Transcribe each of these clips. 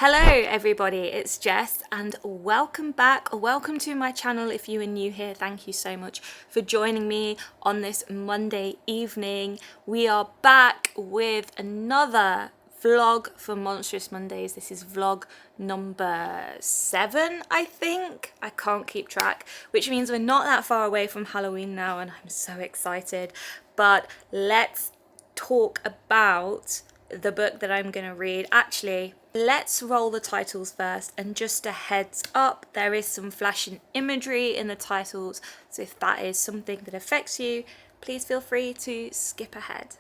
Hello everybody, it's Jess and welcome back, or welcome to my channel if you are new here. Thank you so much for joining me on this Monday evening. We are back with another vlog for Monstrous Mondays. This is vlog number 7, I think. I can't keep track, which means we're not that far away from Halloween now and I'm so excited. But let's talk about the book that I'm going to read. Actually, let's roll the titles first, and just a heads up, there is some flashing imagery in the titles, so if that is something that affects you, please feel free to skip ahead.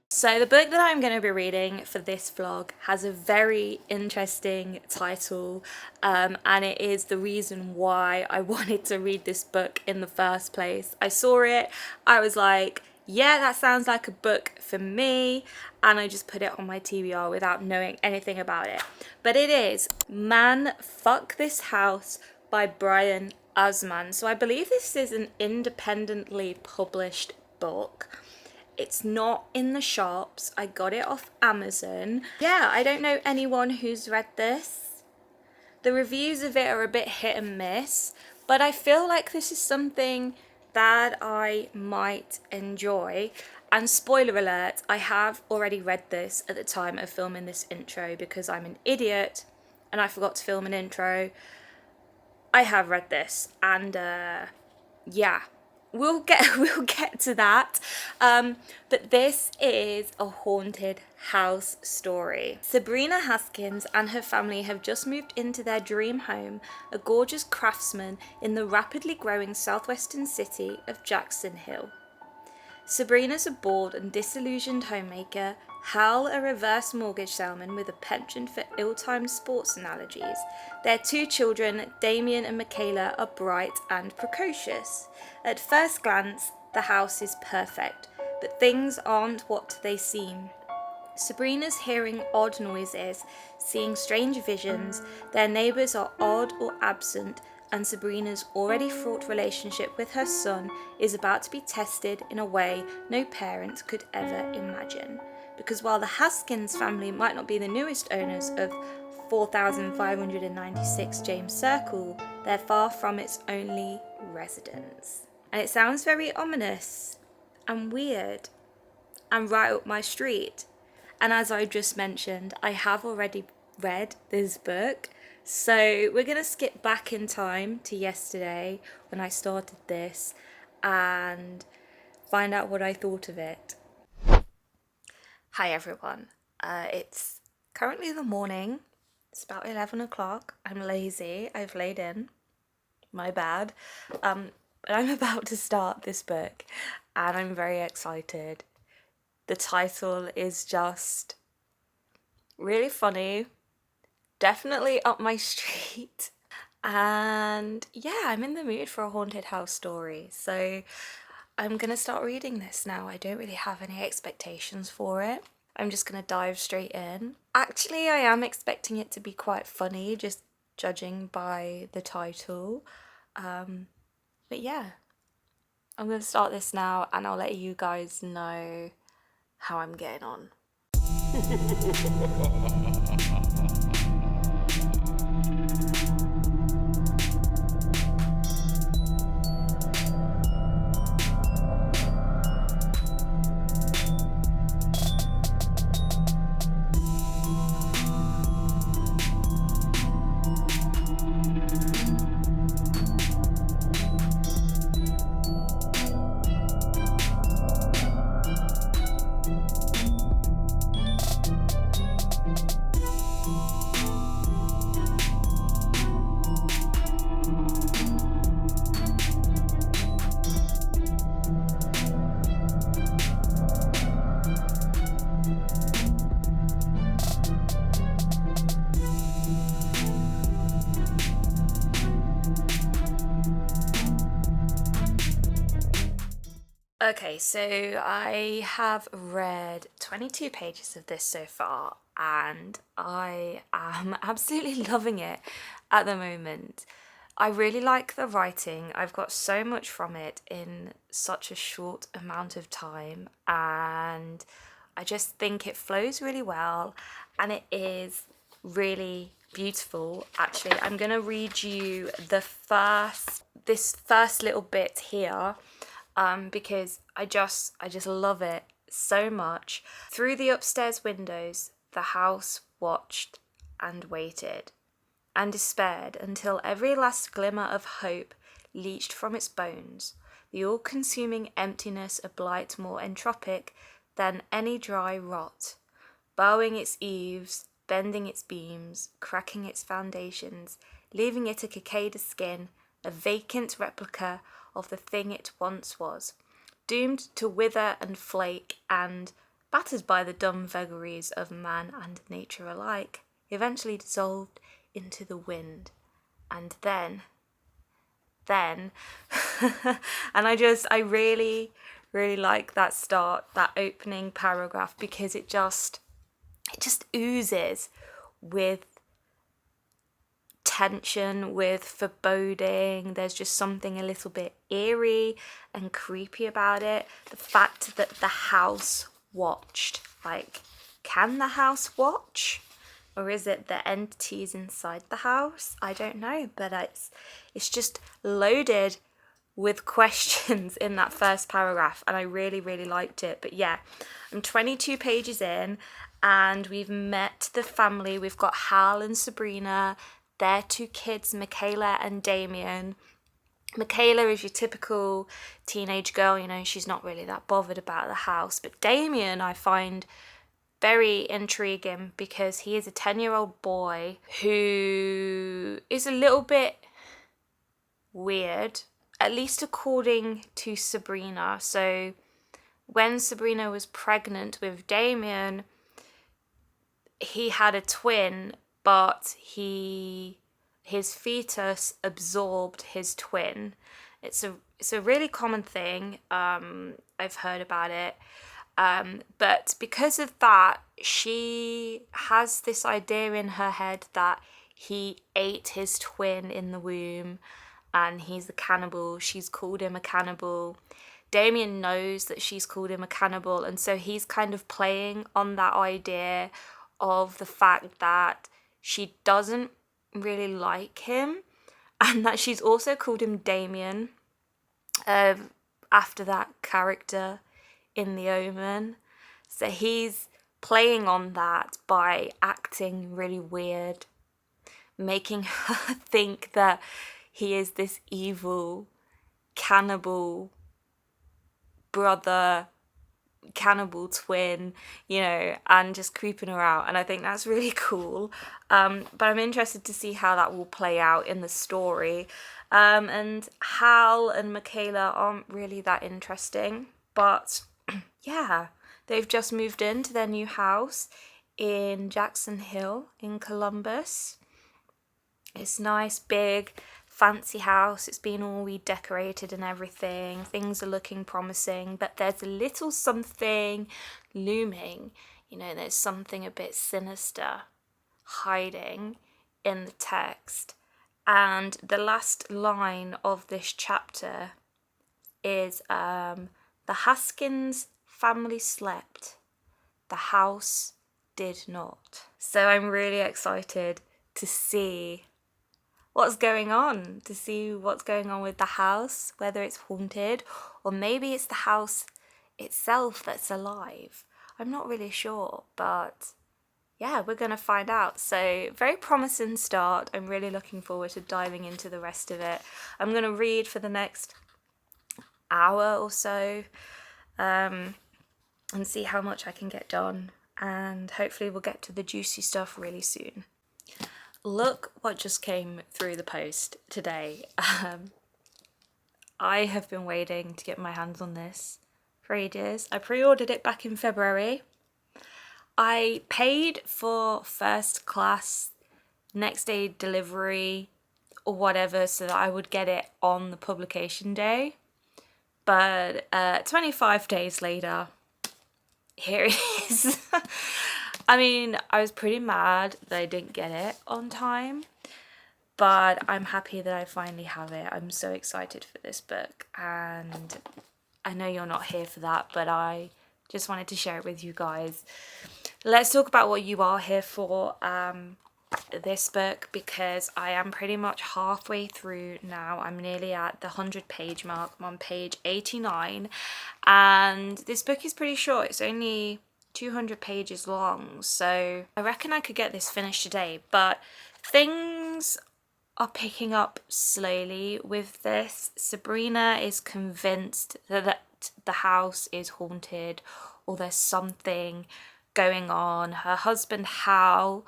So the book that I'm going to be reading for this vlog has a very interesting title, and it is the reason why I wanted to read this book in the first place. I saw it, I was like, yeah, that sounds like a book for me, and I just put it on my TBR without knowing anything about it. But it is Man Fuck This House by Brian Usman. So I believe this is an independently published book. It's not in the shops. I got it off Amazon. Yeah, I don't know anyone who's read this. The reviews of it are a bit hit and miss, but I feel like this is something that I might enjoy. And spoiler alert, I have already read this at the time of filming this intro because I'm an idiot and I forgot to film an intro. I have read this and yeah. We'll get to that, but this is a haunted house story. Sabrina Haskins and her family have just moved into their dream home, a gorgeous craftsman in the rapidly growing southwestern city of Jackson Hill. Sabrina's a bored and disillusioned homemaker, Hal a reverse mortgage salesman with a penchant for ill-timed sports analogies. Their 2 children, Damien and Michaela, are bright and precocious. At first glance, the house is perfect, but things aren't what they seem. Sabrina's hearing odd noises, seeing strange visions, their neighbours are odd or absent, and Sabrina's already fraught relationship with her son is about to be tested in a way no parent could ever imagine. Because while the Haskins family might not be the newest owners of 4,596 James Circle, they're far from its only residents. And it sounds very ominous and weird and right up my street. And as I just mentioned, I have already read this book. So we're going to skip back in time to yesterday when I started this and find out what I thought of it. Hi everyone, it's currently the morning, it's about 11 o'clock, I'm lazy, I've laid in, my bad, but I'm about to start this book and I'm very excited. The title is just really funny, definitely up my street, and yeah, I'm in the mood for a haunted house story, so I'm gonna start reading this now. I don't really have any expectations for it. I'm just gonna dive straight in. Actually, I am expecting it to be quite funny, just judging by the title. But yeah, I'm gonna start this now and I'll let you guys know how I'm getting on. Okay, so I have read 22 pages of this so far, and I am absolutely loving it at the moment. I really like the writing. I've got so much from it in such a short amount of time, and I just think it flows really well, and it is really beautiful. Actually, I'm going to read you this first little bit here, because I just love it so much. Through the upstairs windows, the house watched and waited and despaired until every last glimmer of hope leached from its bones, the all-consuming emptiness a blight more entropic than any dry rot, bowing its eaves, bending its beams, cracking its foundations, leaving it a cicada skin, a vacant replica of the thing it once was, doomed to wither and flake and, battered by the dumb vagaries of man and nature alike, eventually dissolved into the wind. And then, and I really, really like that start, that opening paragraph, because it just oozes with tension, with foreboding. There's just something a little bit eerie and creepy about it. The fact that the house watched, like, can the house watch? Or is it the entities inside the house? I don't know, but it's just loaded with questions in that first paragraph, and I really, really liked it. But yeah, I'm 22 pages in, and we've met the family. We've got Hal and Sabrina, their two kids, Michaela and Damien. Michaela is your typical teenage girl, you know, she's not really that bothered about the house. But Damien, I find very intriguing, because he is a 10-year-old boy who is a little bit weird, at least according to Sabrina. So when Sabrina was pregnant with Damien, he had a twin, but his fetus absorbed his twin. It's a really common thing. I've heard about it. But because of that, she has this idea in her head that he ate his twin in the womb and he's a cannibal. She's called him a cannibal. Damien knows that she's called him a cannibal, and so he's kind of playing on that idea of the fact that she doesn't really like him, and that she's also called him Damien, after that character in The Omen. So he's playing on that by acting really weird, making her think that he is this evil cannibal brother, cannibal twin, you know, and just creeping her out. And I think that's really cool. But I'm interested to see how that will play out in the story. And Hal and Michaela aren't really that interesting, but yeah, they've just moved into their new house in Jackson Hill in Columbus. It's nice, big, fancy house. It's been all redecorated and everything. Things are looking promising, but there's a little something looming. You know, there's something a bit sinister hiding in the text. And the last line of this chapter is, the Haskins family slept, the house did not. So I'm really excited to see what's going on, with the house, whether it's haunted or maybe it's the house itself that's alive. I'm not really sure, but yeah, we're going to find out. So very promising start. I'm really looking forward to diving into the rest of it. I'm going to read for the next hour or so, and see how much I can get done, and hopefully we'll get to the juicy stuff really soon. Look what just came through the post today. I have been waiting to get my hands on this for ages. I pre-ordered it back in February. I paid for first class, next day delivery or whatever, so that I would get it on the publication day. But 25 days later, here it is. I mean, I was pretty mad that I didn't get it on time, but I'm happy that I finally have it. I'm so excited for this book, and I know you're not here for that, but I just wanted to share it with you guys. Let's talk about what you are here for, this book, because I am pretty much halfway through now. I'm nearly at the 100-page mark. I'm on page 89, and this book is pretty short. It's only 200 pages long, so I reckon I could get this finished today, but things are picking up slowly with this. Sabrina is convinced that the house is haunted, or there's something going on. Her husband Hal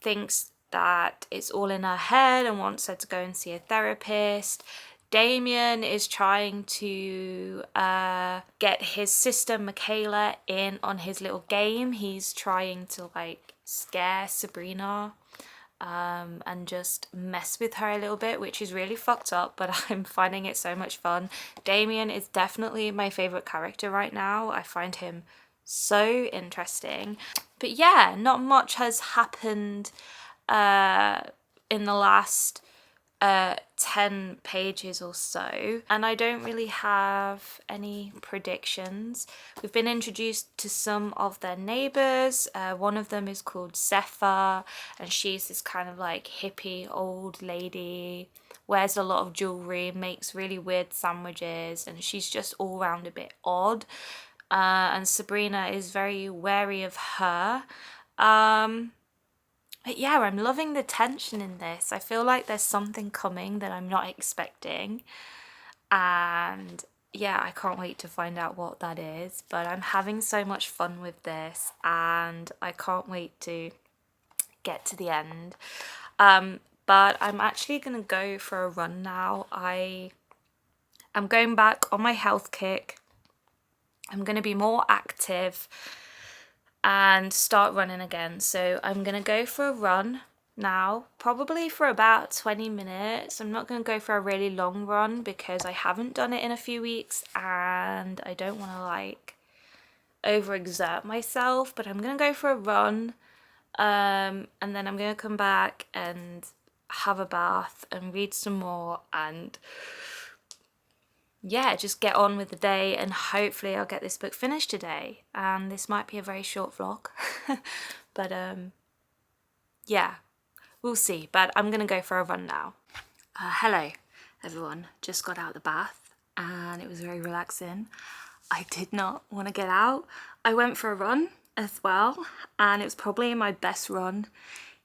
thinks that it's all in her head and wants her to go and see a therapist. Damien is trying to get his sister Michaela in on his little game. He's trying to like scare Sabrina and just mess with her a little bit, which is really fucked up, but I'm finding it so much fun. Damien is definitely my favourite character right now. I find him so interesting. But yeah, not much has happened in the last 10 pages or so, and I don't really have any predictions. We've been introduced to some of their neighbours. One of them is called Zephyr, and she's this kind of like hippie old lady, wears a lot of jewellery, makes really weird sandwiches, and she's just all round a bit odd. And Sabrina is very wary of her. But yeah, I'm loving the tension in this. I feel like there's something coming that I'm not expecting. And yeah, I can't wait to find out what that is. But I'm having so much fun with this, and I can't wait to get to the end. But I'm actually going to go for a run now. I'm going back on my health kick. I'm going to be more active and start running again. So I'm going to go for a run now, probably for about 20 minutes. I'm not going to go for a really long run because I haven't done it in a few weeks and I don't want to like overexert myself, but I'm going to go for a run, and then I'm going to come back and have a bath and read some more and yeah, just get on with the day, and hopefully I'll get this book finished today. And this might be a very short vlog, but yeah, we'll see. But I'm gonna go for a run now. Hello everyone, just got out of the bath and it was very relaxing. I did not want to get out. I went for a run as well, and it was probably my best run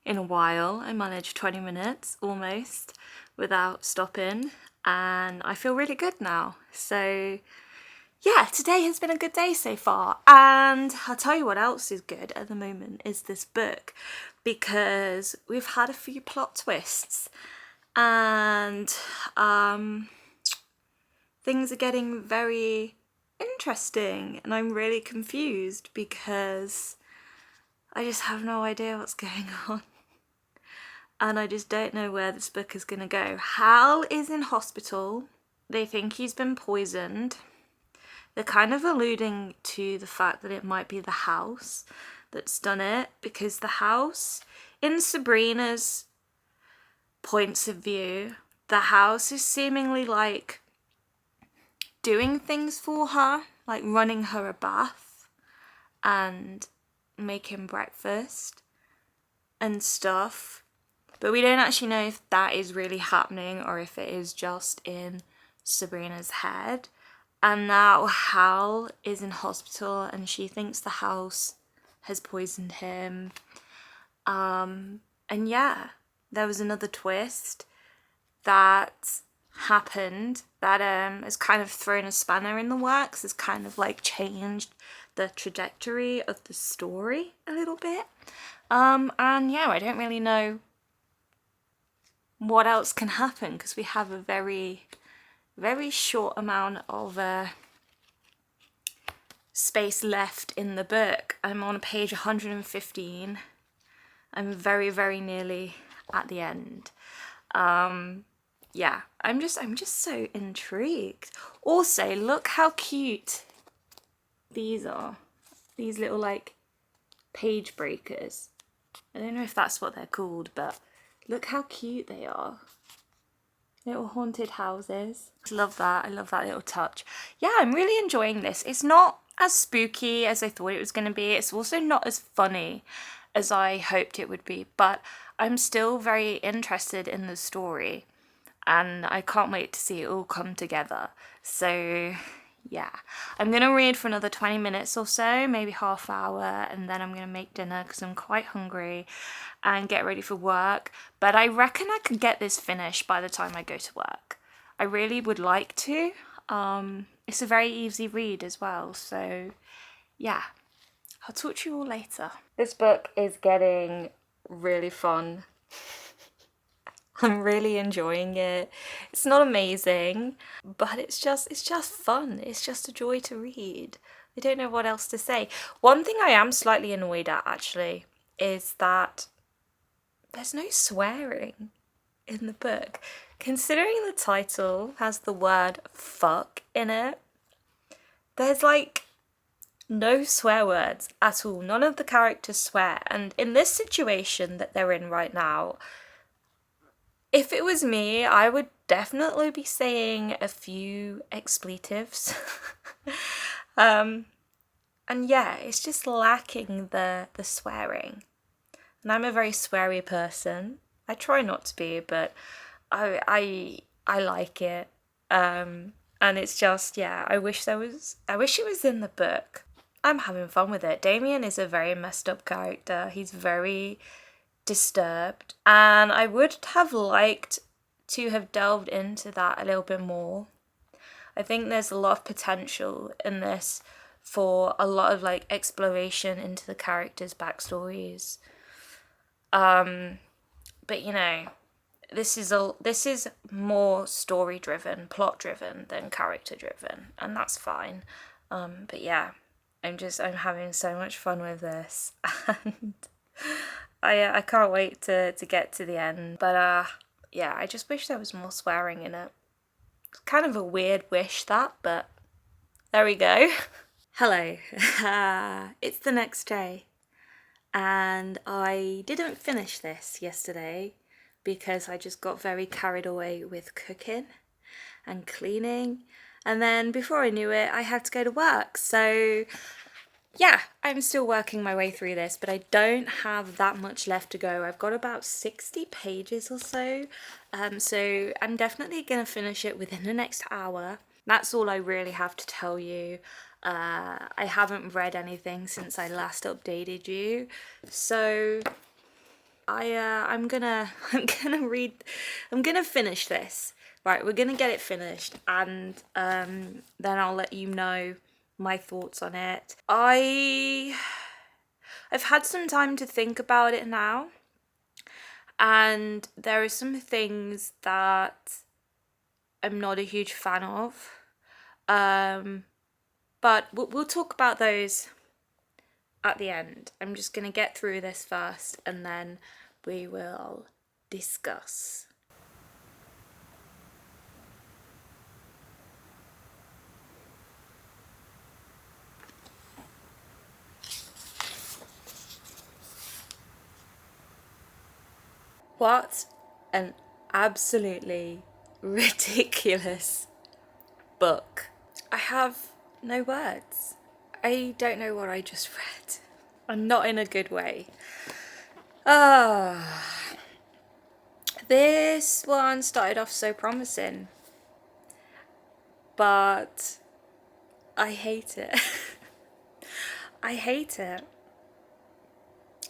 in a while. I managed 20 minutes almost without stopping, and I feel really good now. So yeah, today has been a good day so far. And I'll tell you what else is good at the moment is this book, because we've had a few plot twists and things are getting very interesting, and I'm really confused because I just have no idea what's going on. And I just don't know where this book is going to go. Hal is in hospital. They think he's been poisoned. They're kind of alluding to the fact that it might be the house that's done it, because the house, in Sabrina's points of view, the house is seemingly like doing things for her, like running her a bath and making breakfast and stuff. But we don't actually know if that is really happening or if it is just in Sabrina's head. And now Hal is in hospital and she thinks the house has poisoned him. And yeah, there was another twist that happened that has kind of thrown a spanner in the works, has kind of like changed the trajectory of the story a little bit. And yeah, I don't really know what else can happen because we have a very short amount of space left in the book. I'm on page 115. I'm very nearly at the end. yeah, I'm just so intrigued. Also, look how cute these are. These little like page breakers. I don't know if that's what they're called, but look how cute they are. Little haunted houses. I love that. I love that little touch. Yeah, I'm really enjoying this. It's not as spooky as I thought it was going to be. It's also not as funny as I hoped it would be, but I'm still very interested in the story and I can't wait to see it all come together. So yeah, I'm going to read for another 20 minutes or so, maybe half hour, and then I'm going to make dinner because I'm quite hungry and get ready for work. But I reckon I can get this finished by the time I go to work. I really would like to. It's a very easy read as well, so yeah, I'll talk to you all later. This book is getting really fun. I'm really enjoying it. It's not amazing, but it's just fun. It's just a joy to read. I don't know what else to say. One thing I am slightly annoyed at actually is that there's no swearing in the book. Considering the title has the word fuck in it, there's like no swear words at all. None of the characters swear. And in this situation that they're in right now, if it was me, I would definitely be saying a few expletives. And yeah, it's just lacking the swearing. And I'm a very sweary person. I try not to be, but I like it. And it's just, yeah, I wish it was in the book. I'm having fun with it. Damien is a very messed up character. He's very disturbed, and I would have liked to have delved into that a little bit more. I think there's a lot of potential in this for a lot of like exploration into the characters' backstories. But you know, this is more story driven, plot driven than character driven, and that's fine. But yeah, I'm having so much fun with this, and I can't wait to get to the end. But yeah, I just wish there was more swearing in it. It's kind of a weird wish that, but there we go. Hello. It's the next day, and I didn't finish this yesterday because I just got very carried away with cooking and cleaning, and then before I knew it, I had to go to work. So yeah, I'm still working my way through this, but I don't have that much left to go. I've got about 60 pages or so, so I'm definitely going to finish it within the next hour. That's all I really have to tell you. I haven't read anything since I last updated you, so I'm gonna finish this. Right, we're gonna get it finished, and then I'll let you know my thoughts on it. I've had some time to think about it now, and there are some things that I'm not a huge fan of, but we'll talk about those at the end. I'm just gonna get through this first, and then we will discuss. What an absolutely ridiculous book. I have no words. I don't know what I just read. I'm not in a good way. This one started off so promising, but I hate it. I hate it.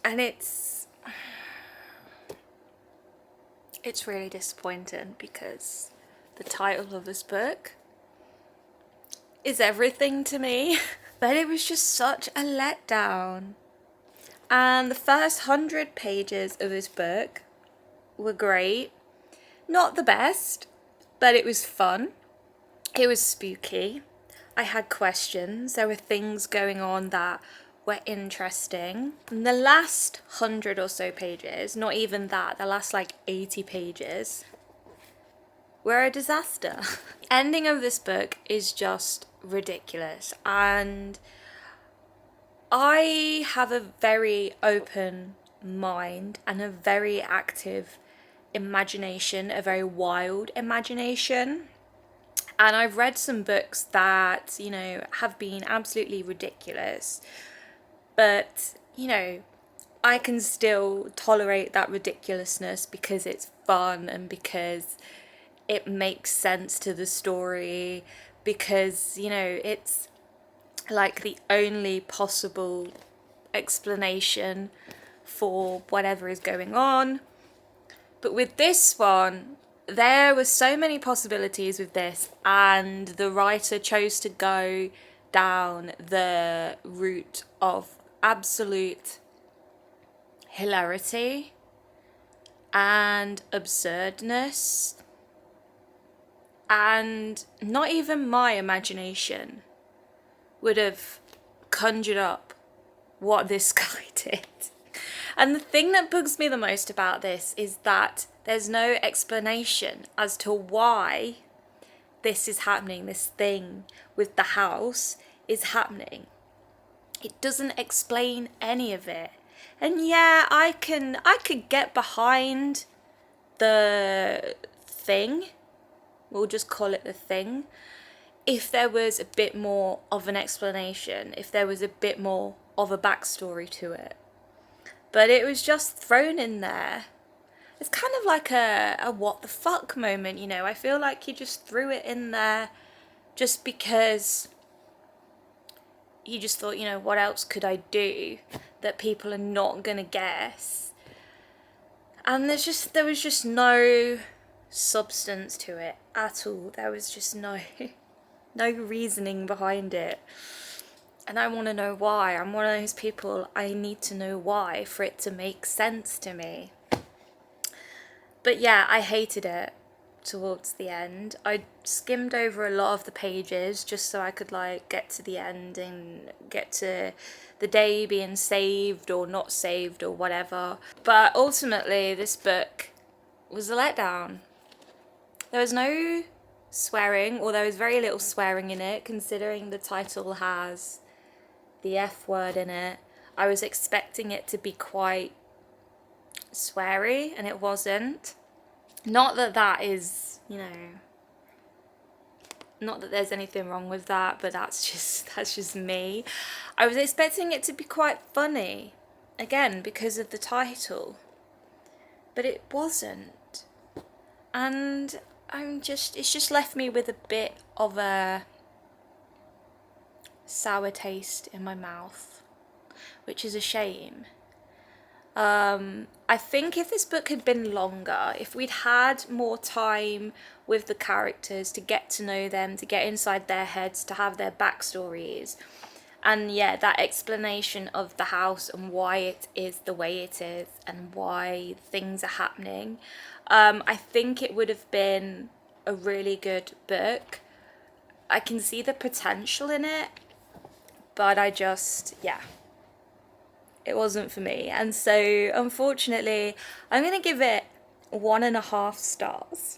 And it's really disappointing because the title of this book is everything to me. But it was just such a letdown. And the first 100 pages of this book were great. Not the best, but it was fun. It was spooky. I had questions. There were things going on that were interesting. And the last 100 or so pages, not even that, the last like 80 pages, were a disaster. Ending of this book is just ridiculous, and I have a very open mind and a very active imagination, a very wild imagination. And I've read some books that, you know, have been absolutely ridiculous, but, you know, I can still tolerate that ridiculousness because it's fun and because it makes sense to the story, because, you know, it's like the only possible explanation for whatever is going on. But with this one, there were so many possibilities with this, and the writer chose to go down the route of absolute hilarity and absurdness, and not even my imagination would have conjured up what this guy did. And the thing that bugs me the most about this is that there's no explanation as to why this is happening, this thing with the house is happening. It doesn't explain any of it. And yeah, I could get behind the thing, we'll just call it the thing, if there was a bit more of an explanation, if there was a bit more of a backstory to it. But it was just thrown in there. It's kind of like a what the fuck moment, you know. I feel like he just threw it in there just because he just thought, you know, what else could I do that people are not gonna guess? And there was just no substance to it at all. There was just no reasoning behind it. And I want to know why. I'm one of those people, I need to know why for it to make sense to me. But yeah, I hated it towards the end. I skimmed over a lot of the pages just so I could like get to the end and get to the day being saved or not saved or whatever. But ultimately this book was a letdown. There was no swearing, or there was very little swearing in it, considering the title has the F word in it. I was expecting it to be quite sweary, and it wasn't. Not that that is, you know, not that there's anything wrong with that, but that's just me. I was expecting it to be quite funny, again, because of the title, but it wasn't. And it's just left me with a bit of a sour taste in my mouth, which is a shame. I think if this book had been longer, if we'd had more time with the characters to get to know them, to get inside their heads, to have their backstories, and yeah, that explanation of the house and why it is the way it is and why things are happening, I think it would have been a really good book. I can see the potential in it, but yeah, it wasn't for me. And so unfortunately, I'm going to give it 1.5 stars.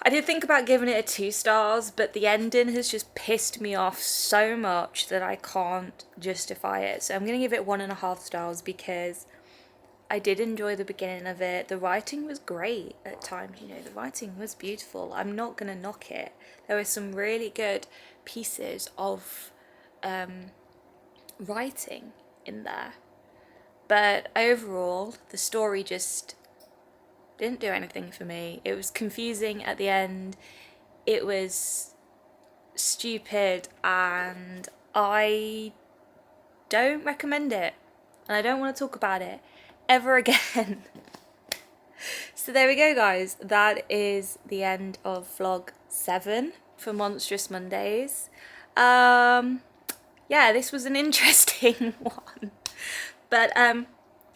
I did think about giving it 2 stars, but the ending has just pissed me off so much that I can't justify it. So I'm going to give it 1.5 stars because I did enjoy the beginning of it. The writing was great at times, you know, the writing was beautiful. I'm not going to knock it. There were some really good pieces of writing in there. But overall, the story just didn't do anything for me. It was confusing at the end. It was stupid, and I don't recommend it. And I don't want to talk about it ever again. So there we go, guys. That is the end of vlog 7 for Monstrous Mondays. Yeah, this was an interesting one. But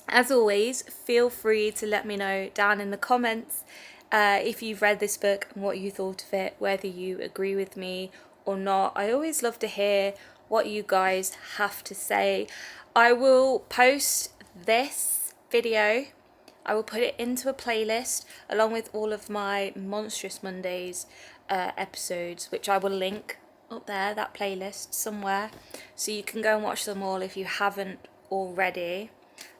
as always, feel free to let me know down in the comments if you've read this book and what you thought of it, whether you agree with me or not. I always love to hear what you guys have to say. I will post this video I will put it into a playlist along with all of my Monstrous Mondays episodes, which I will link up there, that playlist somewhere, so you can go and watch them all if you haven't already.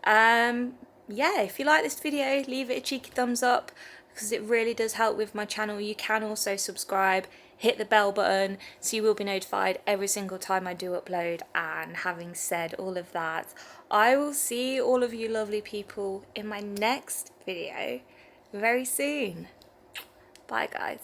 Yeah, if you like this video, leave it a cheeky thumbs up because it really does help with my channel. You can also subscribe, hit the bell button so you will be notified every single time I do upload. And having said all of that, I will see all of you lovely people in my next video very soon. Bye guys.